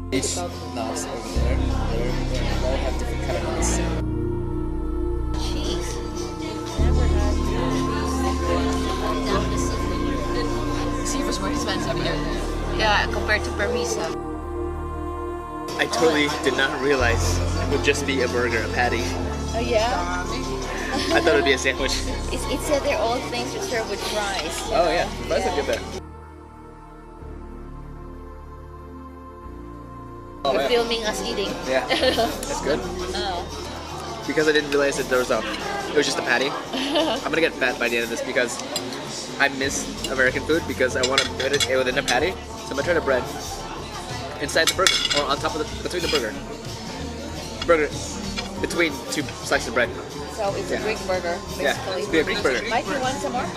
Each knots over there, they all have different kind of knots. Cheese. Never had cheese. Seafood's more expensive here. Yeah, compared to Parisa. I totally did not realize it would just be a burger, a patty. Oh yeah? I thought it would be a sandwich. It said they're all things to serve with fries. Oh yeah, fries are good there. You're filming us eating. Yeah, that's good. Oh. Because I didn't realize that there was it was just a patty. I'm gonna get fat by the end of this because I miss American food because I want to put it within a patty. So I'm gonna try the bread inside the burger or on top of between the burger. Burger between two slices of bread. So it's a Greek burger, basically. Yeah, it's be a Greek burger. Mike, you want some more?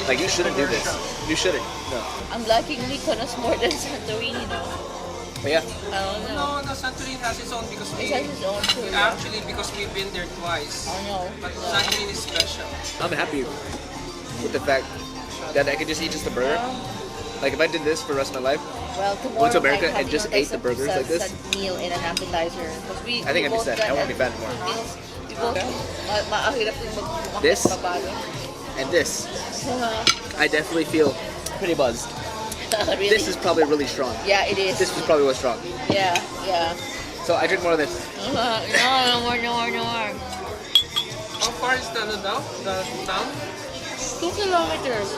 Like you shouldn't do this. You shouldn't. No. I'm liking Mykonos more than Santorini now. But yeah. I don't know. No, Santorini has its own because It has its own too. actually because we've been there twice. I know. But Santorini is special. I'm happy with the fact that I could just eat just a burger. Like if I did this for the rest of my life, Well, tomorrow went to America Mike, and just ate the burgers like this. Meal and an appetizer. I think I'd be sad. I won't be fat anymore. We both, maahirap yung magkumakit This? babago. And this, I definitely feel pretty buzzed. Really? This is probably really strong. Yeah, it is. This was probably what's strong. Yeah, yeah. So I drink more of this. No more. How far is the town? 2 kilometers.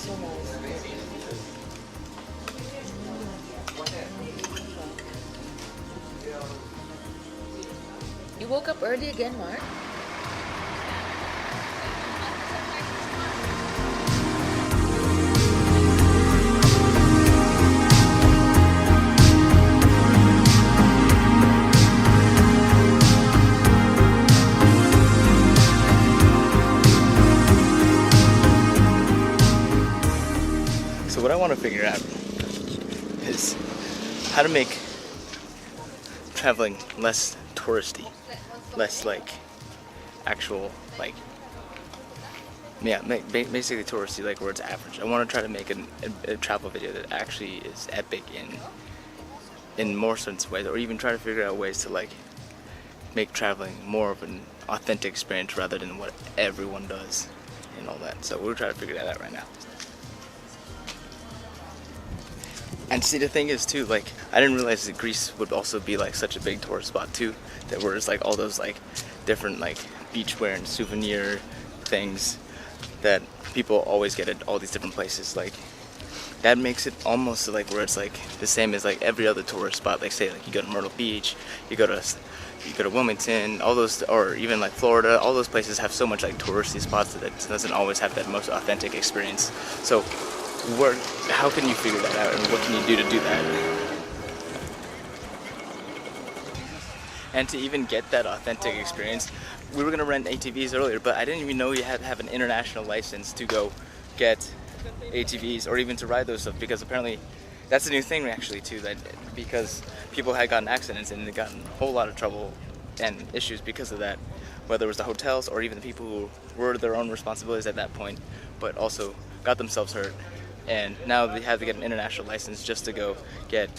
So nice. You woke up early again, Mark? So what I want to figure out is how to make traveling less touristy, less like actual like, yeah, basically touristy, like where it's average. I want to try to make a travel video that actually is epic in more sense ways, or even try to figure out ways to like make traveling more of an authentic experience rather than what everyone does and all that. So we'll try to figure that out right now. And see, the thing is too, like, I didn't realize that Greece would also be like such a big tourist spot too, that where it's like all those like different like beachwear and souvenir things that people always get at all these different places. Like, that makes it almost like where it's like the same as like every other tourist spot. Like, say like you go to Myrtle Beach, you go to Wilmington, all those, or even like Florida, all those places have so much like touristy spots that it doesn't always have that most authentic experience. So how can you figure that out, and what can you do to do that? And to even get that authentic experience, we were gonna rent ATVs earlier, but I didn't even know you had to have an international license to go get ATVs or even to ride those stuff, because apparently that's a new thing actually too, that because people had gotten accidents and they got in a whole lot of trouble and issues because of that, whether it was the hotels or even the people who were their own responsibilities at that point, but also got themselves hurt. And now they have to get an international license just to go get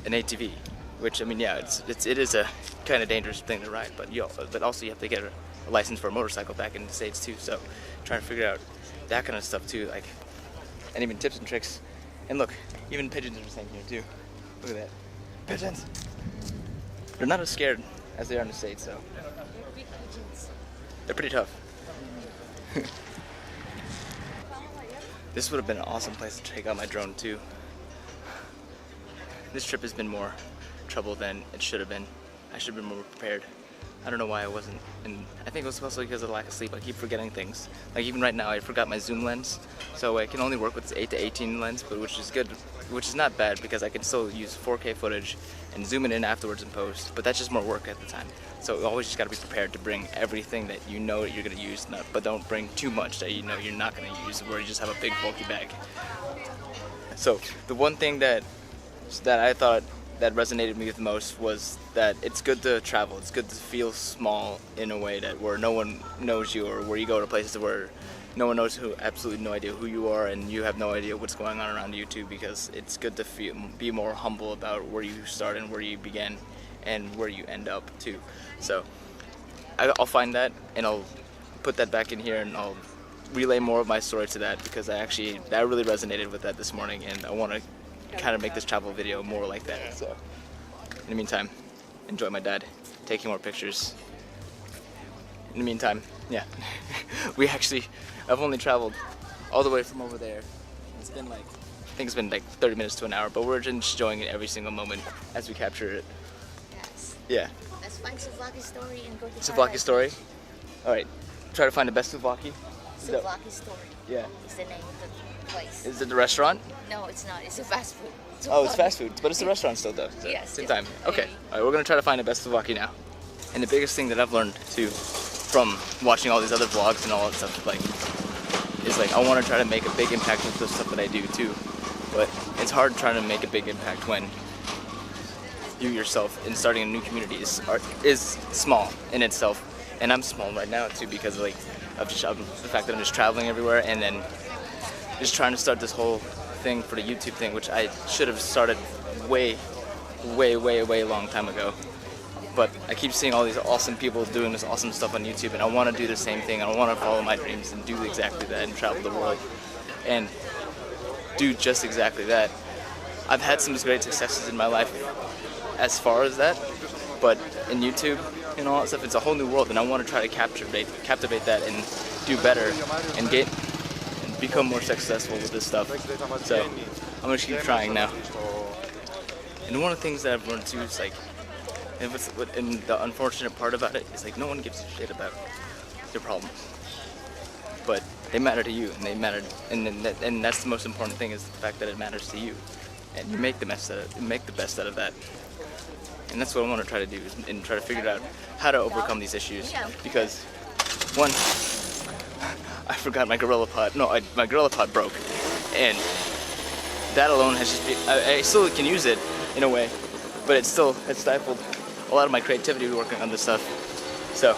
an ATV, which, I mean, yeah, it is a kind of dangerous thing to ride, but also you have to get a license for a motorcycle back in the States too. So trying to figure out that kind of stuff too, like, and even tips and tricks. And look, even pigeons are the same here too. Look at that, pigeons. They're not as scared as they are in the States, so they're pretty tough. This would have been an awesome place to take out my drone too. This trip has been more trouble than it should have been. I should have been more prepared. I don't know why I wasn't, and I think it was mostly because of the lack of sleep. I keep forgetting things. Like even right now, I forgot my zoom lens, so I can only work with this 8 to 18 lens, but which is good, which is not bad because I can still use 4K footage and zoom it in afterwards in post. But that's just more work at the time. So you always just got to be prepared to bring everything that you know that you're gonna use, but don't bring too much that you know you're not gonna use, where you just have a big bulky bag. So the one thing that I thought that resonated with me the most was that it's good to travel. It's good to feel small in a way that where no one knows you, or where you go to places where no one knows, absolutely no idea who you are, and you have no idea what's going on around you too, because it's good to be more humble about where you start and where you begin and where you end up too. So I'll find that and I'll put that back in here, and I'll relay more of my story to that, because that really resonated with that this morning, and I want to kind of make this travel video more like that. So in the meantime, enjoy my dad taking more pictures. In the meantime, yeah, I've only traveled all the way from over there. It's been like, I think it's been like 30 minutes to an hour, but we're just enjoying it every single moment as we capture it. Yes. Yeah. Let's find Souvlaki story and go to Souvlaki story? Alright, try to find the best souvlaki. Souvlaki story. Yeah. Is the name of the place. Is it the restaurant? No, it's not. It's a fast food. Oh, it's fast food, but it's a restaurant still though. So Yes. same time. Okay. Alright, we're gonna try to find the best souvlaki now. And the biggest thing that I've learned too from watching all these other vlogs and all that stuff, like, is like I want to try to make a big impact with the stuff that I do too. But it's hard trying to make a big impact when you yourself in starting a new community is small in itself. And I'm small right now too, because like of the fact that I'm just traveling everywhere, and then just trying to start this whole thing for the YouTube thing, which I should have started way long time ago. But I keep seeing all these awesome people doing this awesome stuff on YouTube, and I want to do the same thing. I want to follow my dreams and do exactly that and travel the world and do just exactly that. I've had some great successes in my life as far as that, but in YouTube and all that stuff, it's a whole new world, and I want to try to captivate that and do better and become more successful with this stuff. So I'm gonna keep trying now. And one of the things that I've learned too is like, and the unfortunate part about it is like no one gives a shit about your problems, but they matter to you, and they matter, and that's the most important thing, is the fact that it matters to you, and you make the best out of that. And that's what I want to try to do, and try to figure out how to overcome these issues. Because one, I forgot my Gorilla Pod. No, my Gorilla Pod broke, and that alone has just been, I still can use it in a way, but it still has stifled a lot of my creativity working on this stuff. So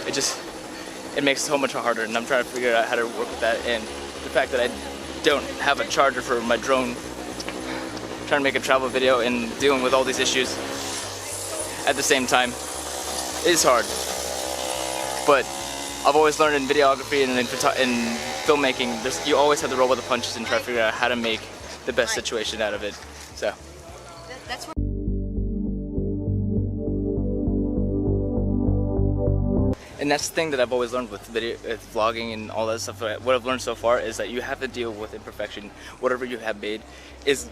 it just it makes it so much harder, and I'm trying to figure out how to work with that. And the fact that I don't have a charger for my drone, trying to make a travel video and dealing with all these issues at the same time is hard. But I've always learned in videography and in filmmaking, you always have to roll with the punches and try to figure out how to make the best situation out of it. So. That's what. And that's the thing that I've always learned with vlogging and all that stuff. What I've learned so far is that you have to deal with imperfection. Whatever you have made is,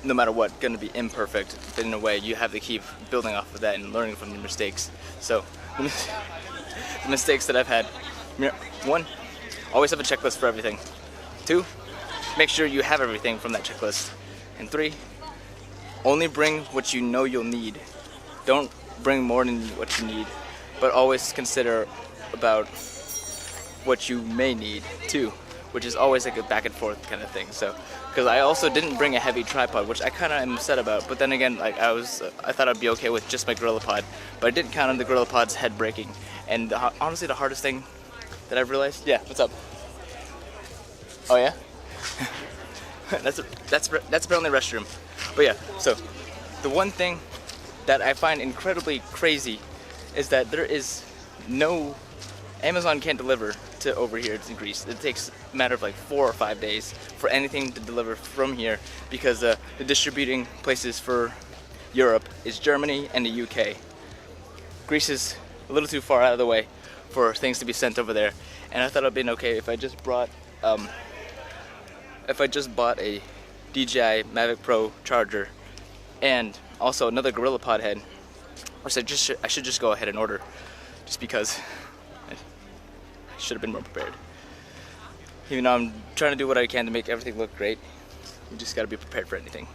no matter what, going to be imperfect. But in a way, you have to keep building off of that and learning from your mistakes. So, the mistakes that I've had: 1, always have a checklist for everything. 2, make sure you have everything from that checklist. And 3, only bring what you know you'll need. Don't bring more than what you need, but always consider about what you may need too, which is always like a back and forth kind of thing. So, because I also didn't bring a heavy tripod, which I kind of am upset about, but then again, like I thought I'd be okay with just my GorillaPod, but I didn't count on the GorillaPod's head breaking. And honestly, the hardest thing that I've realized, yeah, what's up? Oh yeah, that's apparently a restroom. But yeah, so the one thing that I find incredibly crazy is that there is no, Amazon can't deliver to over here to Greece. It takes a matter of like 4 or 5 days for anything to deliver from here, because the distributing places for Europe is Germany and the UK. Greece is a little too far out of the way for things to be sent over there, and I thought it'd been okay if I just bought a DJI Mavic Pro charger and also another GorillaPod head. Or so I should just go ahead and order, just because I should have been more prepared. Even though I'm trying to do what I can to make everything look great, you just gotta be prepared for anything.